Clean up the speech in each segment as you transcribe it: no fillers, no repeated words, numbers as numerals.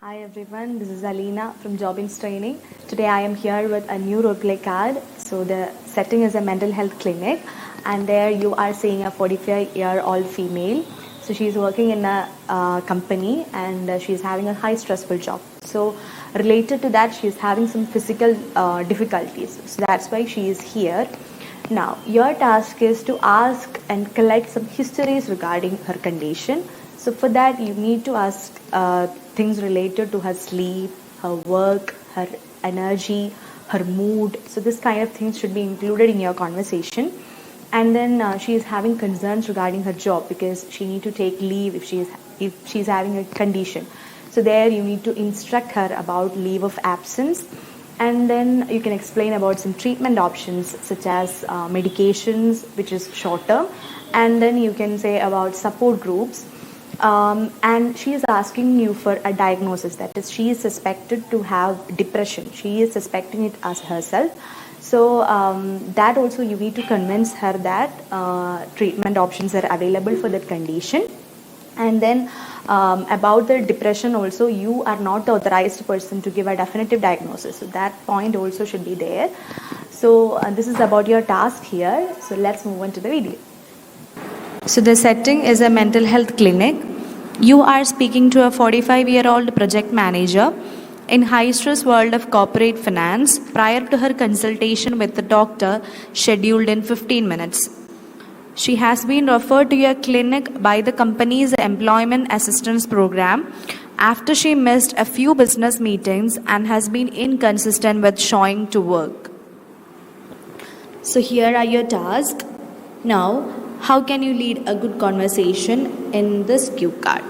Hi everyone, this is Alina from Jobbins Training. Today I am here with a new roleplay card. So the setting is a mental health clinic, and there you are seeing a 45-year-old female. So she's working in a company, and she's having a high stressful job. So related to that, she's having some physical difficulties. So that's why she is here. Now your task is to ask and collect some histories regarding her condition. So for that you need to ask things related to her sleep, her work, her energy, her mood. So this kind of things should be included in your conversation. And then she is having concerns regarding her job because she need to take leave if she's having a condition. So there you need to instruct her about leave of absence. And then you can explain about some treatment options such as medications, which is short term. And then you can say about support groups. And she is asking you for a diagnosis, that is, she is suspected to have depression. She is suspecting it as herself. So that also you need to convince her that treatment options are available for that condition. And then about the depression also, you are not the authorized person to give a definitive diagnosis. So that point also should be there. So this is about your task here. So let's move on to the video. So the setting is a mental health clinic. You are speaking to a 45-year-old project manager in high-stress world of corporate finance prior to her consultation with the doctor scheduled in 15 minutes. She has been referred to your clinic by the company's employment assistance program after she missed a few business meetings and has been inconsistent with showing to work. So here are your tasks. Now, how can you lead a good conversation in this cue card?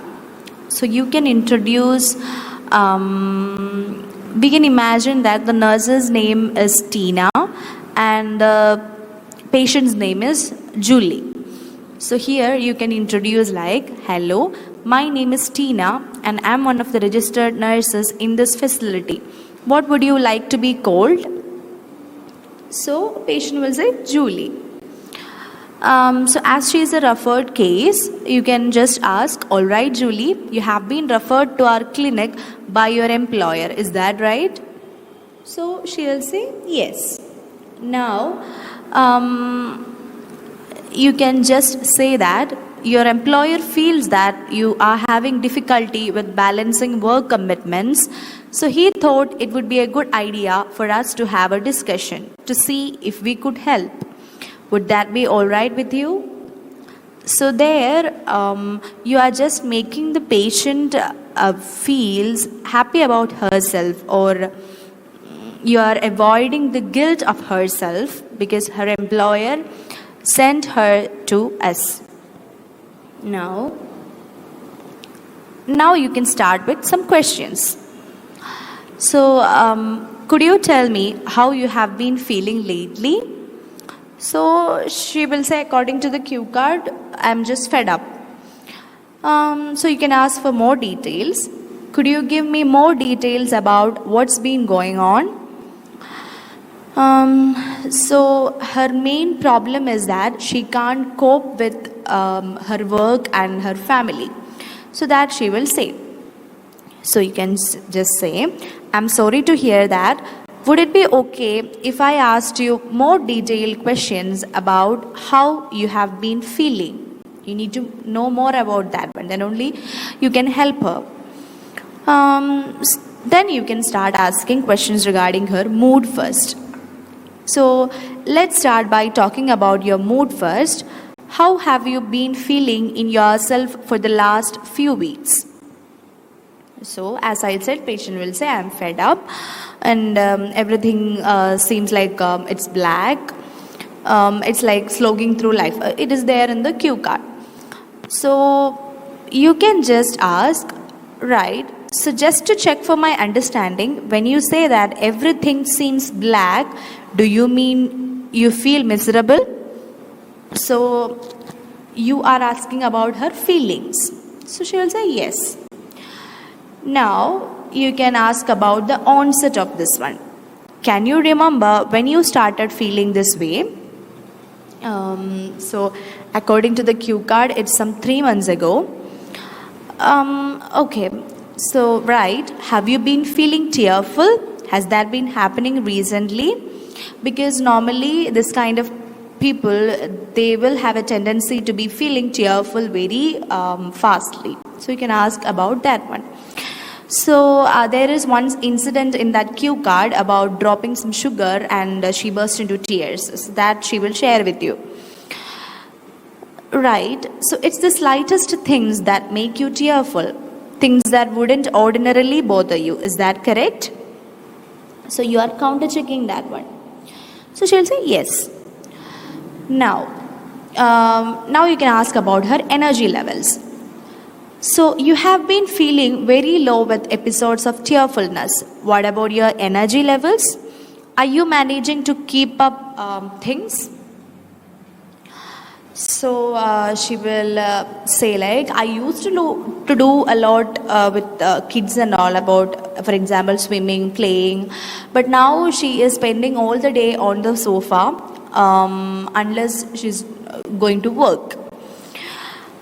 So you can introduce, we can imagine that the nurse's name is Tina and the patient's name is Julie. So here you can introduce like, hello, my name is Tina and I'm one of the registered nurses in this facility. What would you like to be called? So patient will say Julie. So as she is a referred case, you can just ask, all right, Julie, you have been referred to our clinic by your employer. Is that right? So she will say, yes. Now, you can just say that your employer feels that you are having difficulty with balancing work commitments. So he thought it would be a good idea for us to have a discussion to see if we could help. Would that be all right with you? So there, you are just making the patient feels happy about herself, or you are avoiding the guilt of herself because her employer sent her to us. Now you can start with some questions. So could you tell me how you have been feeling lately? So she will say, according to the cue card, I'm just fed up. So you can ask for more details. Could you give me more details about what's been going on? So her main problem is that she can't cope with her work and her family. So that she will say. So you can just say, I'm sorry to hear that. Would it be okay if I asked you more detailed questions about how you have been feeling? You need to know more about that one. Then only you can help her. Then you can start asking questions regarding her mood first. So let's start by talking about your mood first. How have you been feeling in yourself for the last few weeks? So as I said, patient will say, I'm fed up and everything seems like it's black. It's like slogging through life. It is there in the cue card. So you can just ask, right, so just to check for my understanding, when you say that everything seems black, do you mean you feel miserable? So you are asking about her feelings. So she will say yes. Now you can ask about the onset of this one. Can you remember when you started feeling this way? So according to the cue card, it's some 3 months ago. Okay, So, right, have you been feeling tearful? Has that been happening recently? Because normally, this kind of people, they will have a tendency to be feeling tearful very fastly. So, you can ask about that one. So, there is one incident in that cue card about dropping some sugar and she burst into tears. So, that she will share with you. Right, so it's the slightest things that make you tearful, things that wouldn't ordinarily bother you. Is that correct? So you are counter checking that one. So she'll say yes. Now, now you can ask about her energy levels. So you have been feeling very low with episodes of tearfulness. What about your energy levels? Are you managing to keep up things? So she will say like, I used to do a lot with kids and all about, for example, swimming, playing. But now she is spending all the day on the sofa unless she's going to work.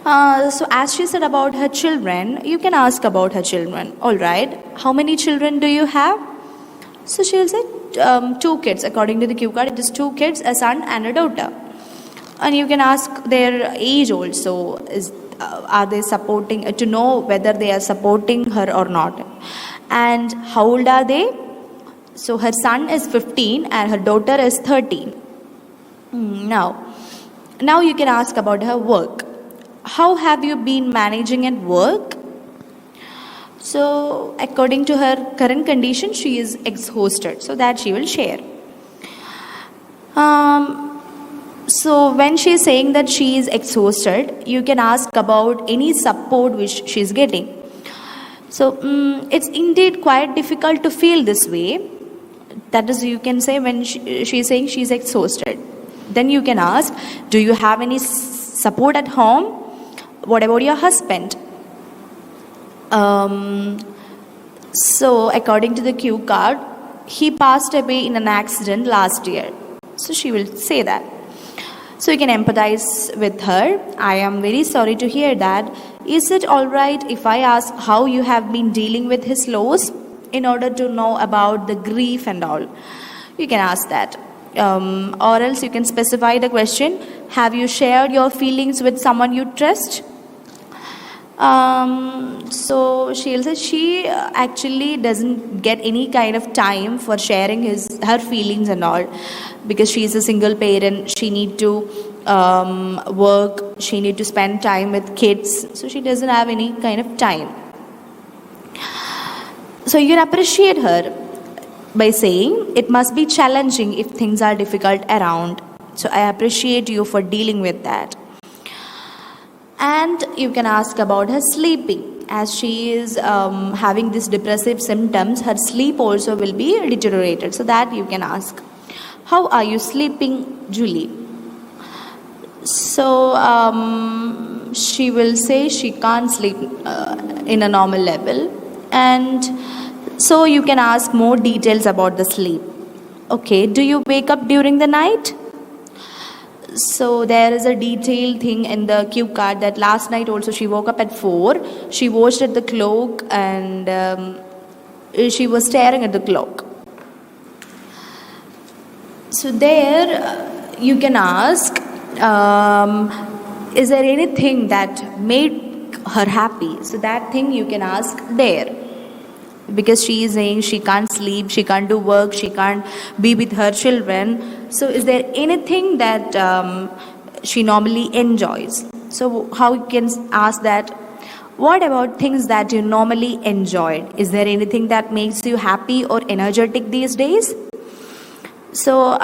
So as she said about her children, you can ask about her children. All right, how many children do you have? So she'll say 2 kids. According to the cue card, it is 2 kids, a son and a daughter. And you can ask their age also. Are they supporting, to know whether they are supporting her or not. And how old are they? So her son is 15 and her daughter is 13. Now you can ask about her work. How have you been managing at work? So according to her current condition, she is exhausted. So that she will share. So when she is saying that she is exhausted, you can ask about any support which she is getting. So it's indeed quite difficult to feel this way. That is, you can say when she is saying she is exhausted. Then you can ask, do you have any support at home? What about your husband? So according to the cue card, he passed away in an accident last year. So she will say that. So you can empathize with her. I am very sorry to hear that. Is it alright if I ask how you have been dealing with his loss in order to know about the grief and all? You can ask that. Or else you can specify the question, have you shared your feelings with someone you trust? So she'll say she actually doesn't get any kind of time for sharing her feelings and all, because she is a single parent. She need to work, she need to spend time with kids, so she doesn't have any kind of time. So you can appreciate her by saying, it must be challenging if things are difficult around, so I appreciate you for dealing with that. And you can ask about her sleeping. As she is having these depressive symptoms, her sleep also will be deteriorated. So that you can ask, how are you sleeping, Julie? So she will say she can't sleep in a normal level. And so you can ask more details about the sleep. Okay, do you wake up during the night? So there is a detailed thing in the cue card that last night also she woke up at 4. She watched at the clock and she was staring at the clock. So there you can ask, is there anything that made her happy? So that thing you can ask there. Because she is saying she can't sleep, she can't do work, she can't be with her children. So is there anything that she normally enjoys? So how you can ask that, what about things that you normally enjoyed? Is there anything that makes you happy or energetic these days? So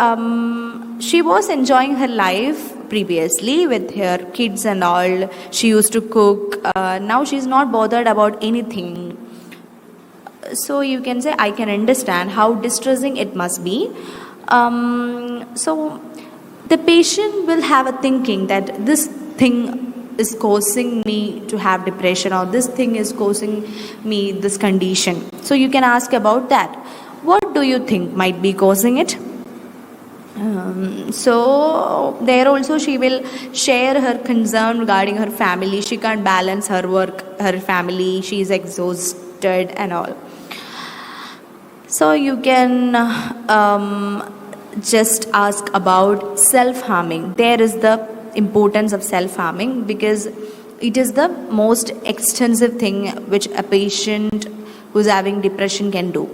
she was enjoying her life previously with her kids and all. She used to cook. Now she's not bothered about anything. So you can say, I can understand how distressing it must be. So the patient will have a thinking that this thing is causing me to have depression, or this thing is causing me this condition. So you can ask about that. What do you think might be causing it? So there also she will share her concern regarding her family. She can't balance her work, her family. She is exhausted. accepted and all. So you can just ask about self-harming. There is the importance of self-harming because it is the most extensive thing which a patient who's having depression can do.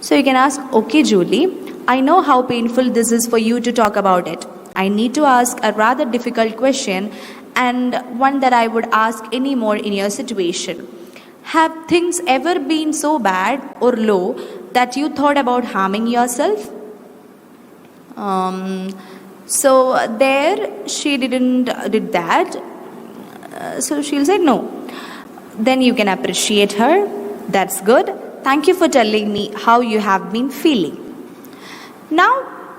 So you can ask, okay Julie, I know how painful this is for you to talk about it. I need to ask a rather difficult question and one that I would ask any more in your situation. Have things ever been so bad or low that you thought about harming yourself? So there she did that. So she'll say no. Then you can appreciate her. That's good. Thank you for telling me how you have been feeling. Now,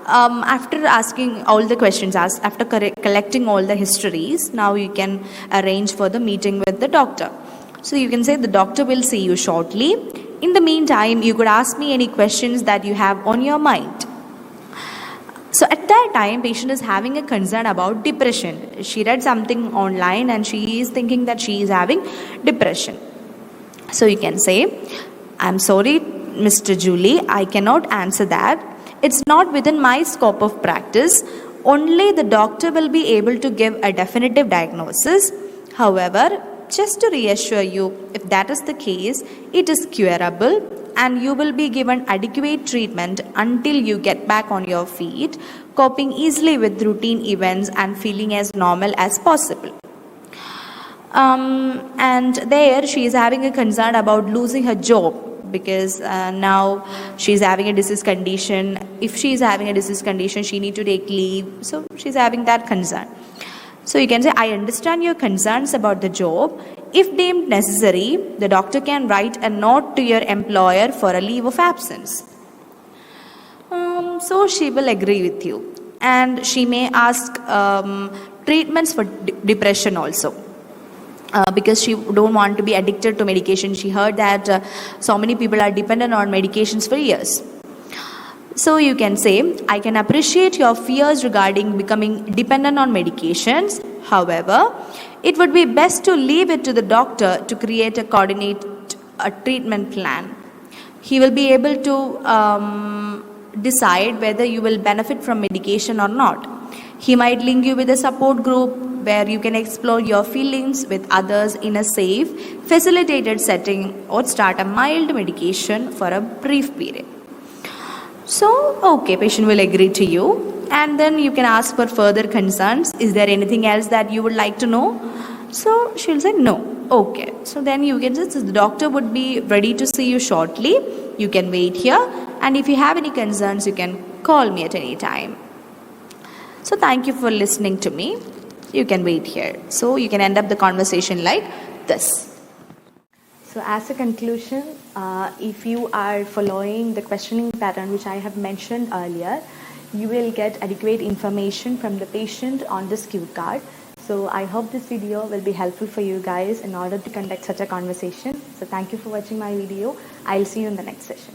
after asking all the questions, after collecting all the histories, now you can arrange for the meeting with the doctor. So you can say the doctor will see you shortly. In the meantime, you could ask me any questions that you have on your mind. So at that time, patient is having a concern about depression. She read something online and she is thinking that she is having depression. So you can say, I'm sorry, Mr. Julie, I cannot answer that. It's not within my scope of practice. Only the doctor will be able to give a definitive diagnosis. However, just to reassure you, if that is the case, it is curable and you will be given adequate treatment until you get back on your feet, coping easily with routine events and feeling as normal as possible. And there she is having a concern about losing her job because now she is having a disease condition. If she is having a disease condition, she need to take leave. So she is having that concern. So you can say, I understand your concerns about the job. If deemed necessary, the doctor can write a note to your employer for a leave of absence. So she will agree with you. And she may ask treatments for depression also. Because she don't want to be addicted to medication. She heard that so many people are dependent on medications for years. So you can say, I can appreciate your fears regarding becoming dependent on medications. However, it would be best to leave it to the doctor to create a coordinated treatment plan. He will be able to decide whether you will benefit from medication or not. He might link you with a support group where you can explore your feelings with others in a safe, facilitated setting or start a mild medication for a brief period. So, okay, patient will agree to you and then you can ask for further concerns. Is there anything else that you would like to know? So, she'll say no. Okay. So, then you can just, the doctor would be ready to see you shortly. You can wait here and if you have any concerns, you can call me at any time. So, thank you for listening to me. You can wait here. So, you can end up the conversation like this. So as a conclusion, if you are following the questioning pattern which I have mentioned earlier, you will get adequate information from the patient on this cue card. So I hope this video will be helpful for you guys in order to conduct such a conversation. So thank you for watching my video. I'll see you in the next session.